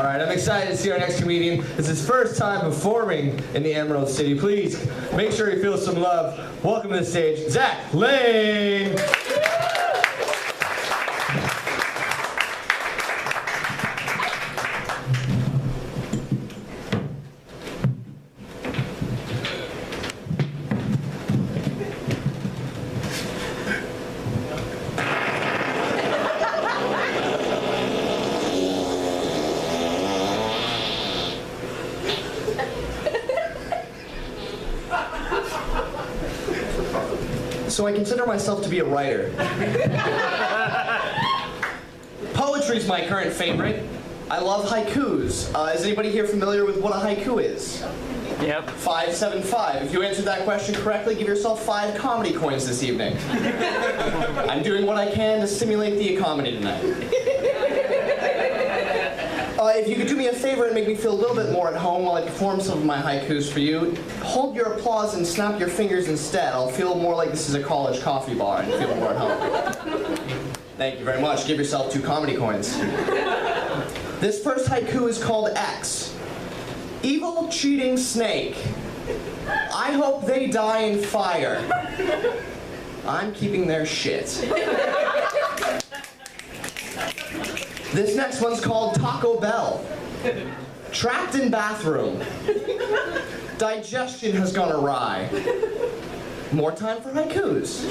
All right, I'm excited to see our next comedian. It's his first time performing in the Emerald City. Please make sure he feels some love. Welcome to the stage, Zach Lane. So I consider myself to be a writer. Poetry's my current favorite. I love haikus. Is anybody here familiar with what a haiku is? Yep. 575. If you answered that question correctly, give yourself 5 comedy coins this evening. I'm doing what I can to stimulate the economy tonight. If you could do me a favor and make me feel a little bit more at home while I perform some of my haikus for you, hold your applause and snap your fingers instead. I'll feel more like this is a college coffee bar and feel more at home. Thank you very much. Give yourself 2 comedy coins. This first haiku is called X. Evil, cheating snake. I hope they die in fire. I'm keeping their shit. This next one's called Taco Bell. Trapped in bathroom. Digestion has gone awry. More time for haikus.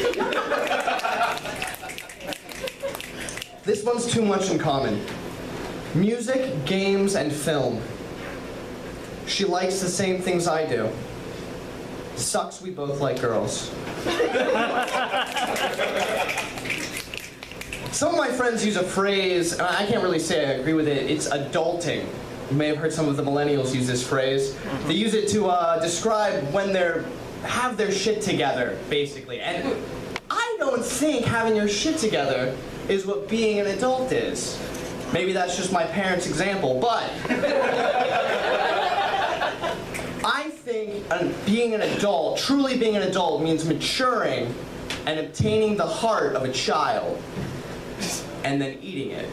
This one's too much in common. Music, games, and film. She likes the same things I do. Sucks we both like girls. Some of my friends use a phrase, and I can't really say I agree with it, it's adulting. You may have heard some of the millennials use this phrase. They use it to describe when they have their shit together, basically. And I don't think having your shit together is what being an adult is. Maybe that's just my parents' example, but I think being an adult, truly being an adult, means maturing and obtaining the heart of a child. And then eating it.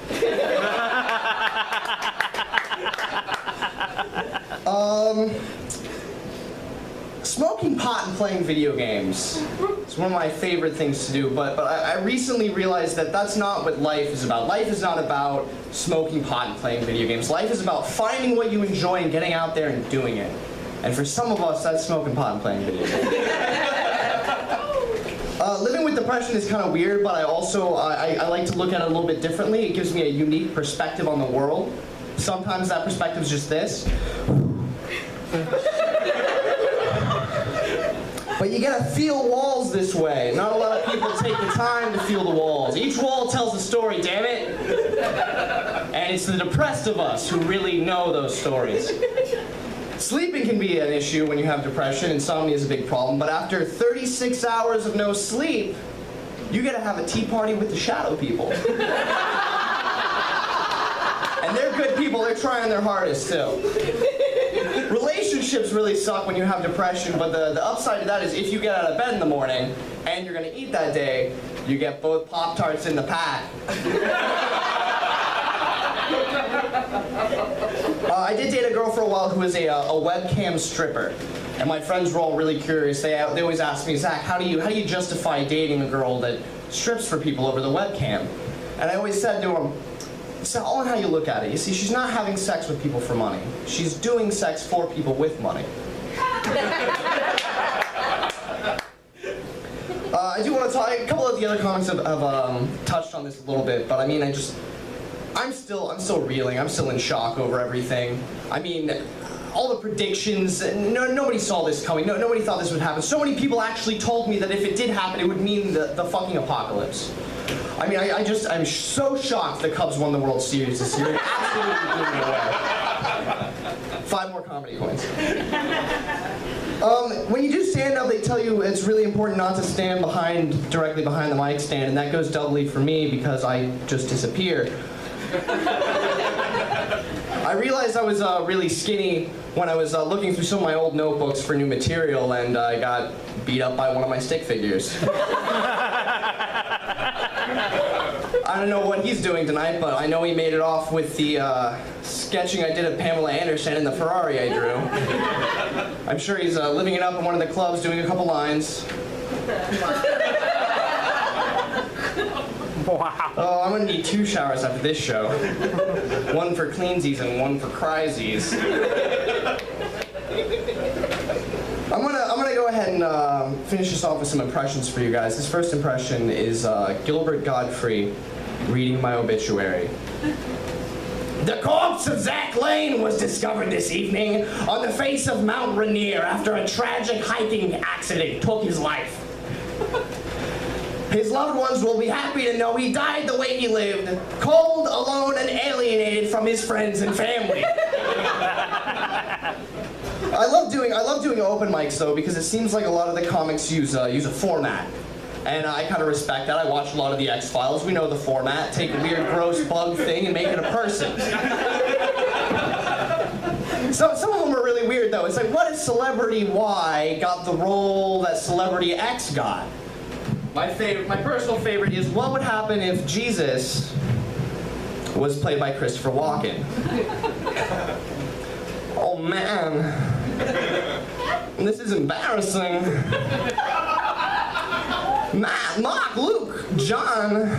Smoking pot and playing video games. It's one of my favorite things to do, but I recently realized that that's not what life is about. Life is not about smoking pot and playing video games. Life is about finding what you enjoy and getting out there and doing it. And for some of us, that's smoking pot and playing video games. Living with depression is kind of weird, but I also I like to look at it a little bit differently. It gives me a unique perspective on the world. Sometimes that perspective is just this. But you gotta feel walls this way. Not a lot of people take the time to feel the walls. Each wall tells a story, damn it. And it's the depressed of us who really know those stories. Sleeping can be an issue when you have depression. Insomnia is a big problem. But after 36 hours of no sleep, you gotta have a tea party with the shadow people. And they're good people. They're trying their hardest, too. Relationships really suck when you have depression, but the upside to that is if you get out of bed in the morning and you're gonna eat that day, you get both Pop-Tarts in the pack. I did date a girl for a while who was a webcam stripper, and my friends were all really curious. They always asked me, Zach, how do you justify dating a girl that strips for people over the webcam? And I always said to them, it's all in how you look at it. You see, she's not having sex with people for money. She's doing sex for people with money. I do want to talk. A couple of the other comics have touched on this a little bit, but I mean, I'm still reeling. I'm still in shock over everything. I mean, all the predictions. Nobody saw this coming. Nobody thought this would happen. So many people actually told me that if it did happen, it would mean the fucking apocalypse. I mean, I'm so shocked the Cubs won the World Series this year. It absolutely blew me away. 5 more comedy coins. When you do stand-up, they tell you it's really important not to stand directly behind the mic stand, and that goes doubly for me because I just disappear. I realized I was really skinny when I was looking through some of my old notebooks for new material, and I got beat up by one of my stick figures. I don't know what he's doing tonight, but I know he made it off with the sketching I did of Pamela Anderson in the Ferrari I drew. I'm sure he's living it up in one of the clubs, doing a couple lines. Wow. Oh, I'm gonna need 2 showers after this show. One for cleansies and one for crysies. I'm gonna go ahead and finish this off with some impressions for you guys. This first impression is Gilbert Godfrey reading my obituary. The corpse of Zach Lane was discovered this evening on the face of Mount Rainier after a tragic hiking accident took his life. His loved ones will be happy to know he died the way he lived, cold, alone, and alienated from his friends and family. I love doing open mics though, because it seems like a lot of the comics use a format. And I kind of respect that. I watch a lot of the X-Files. We know the format. Take a weird, gross bug thing and make it a person. Some of them are really weird though. It's like, what if Celebrity Y got the role that Celebrity X got? My personal favorite is, what would happen if Jesus was played by Christopher Walken? Oh man, this is embarrassing. Matt, Mark, Luke, John,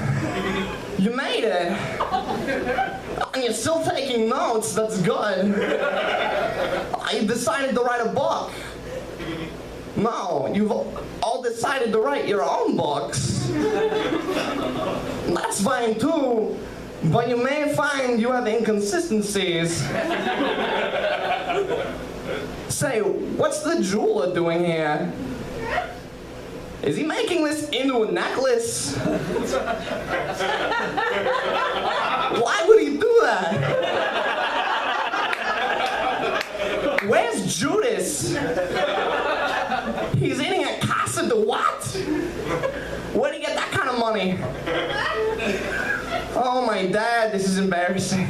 you made it. And you're still taking notes, that's good. I decided to write a book. No, you've all decided to write your own books. That's fine too, but you may find you have inconsistencies. Say, what's the jeweler doing here? Is he making this into a necklace? Why would he do that? Where's Judas? He's eating at Casa de what? Where'd he get that kind of money? Oh my dad, this is embarrassing.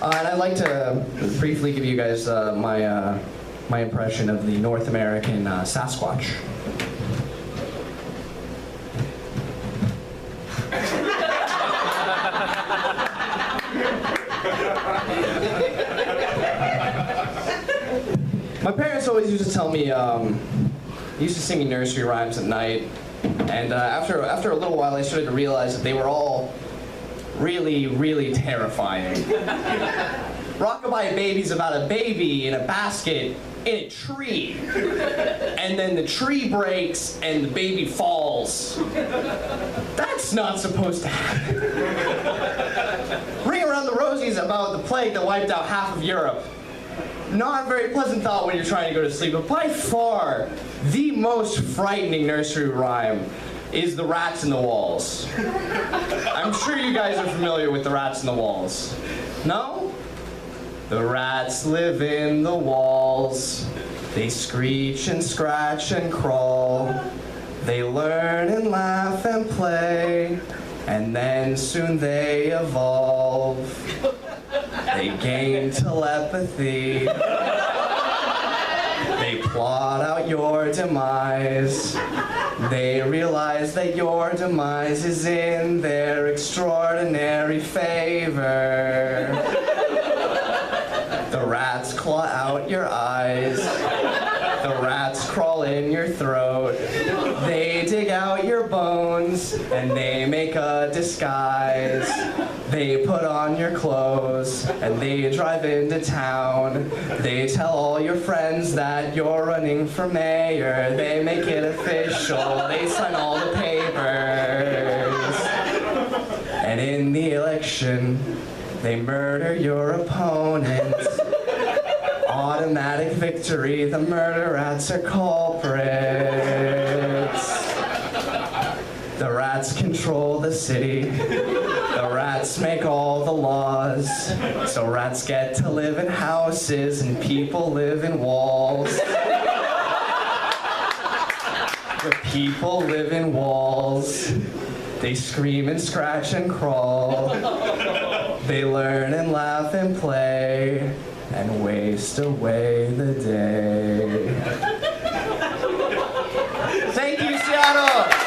And I'd like to briefly give you guys my impression of the North American Sasquatch. My parents always used to tell me, used to sing me nursery rhymes at night, and after a little while I started to realize that they were all really, really terrifying. Rockabye Baby's about a baby in a basket in a tree, and then the tree breaks and the baby falls. That's not supposed to happen. Ring Around the Rosie's about the plague that wiped out half of Europe. Not a very pleasant thought when you're trying to go to sleep, but by far the most frightening nursery rhyme is The Rats in the Walls. I'm sure you guys are familiar with The Rats in the Walls. No? The rats live in the walls. They screech and scratch and crawl. They learn and laugh and play, and then soon they evolve. They gain telepathy. They plot out your demise. They realize that your demise is in their extraordinary favor. The rats claw out your eyes. The rats crawl in your throat. They dig out your bones and they make a disguise. They put on your clothes and they drive into town. They tell all your friends that you're running for mayor. They make it official. They sign all the papers. And in the election, they murder your opponent. Automatic victory, the murder rats are culprits. The rats control the city. The rats make all the laws. So rats get to live in houses and people live in walls. The people live in walls. They scream and scratch and crawl. They learn and laugh and play and waste away the day. Thank you, Seattle!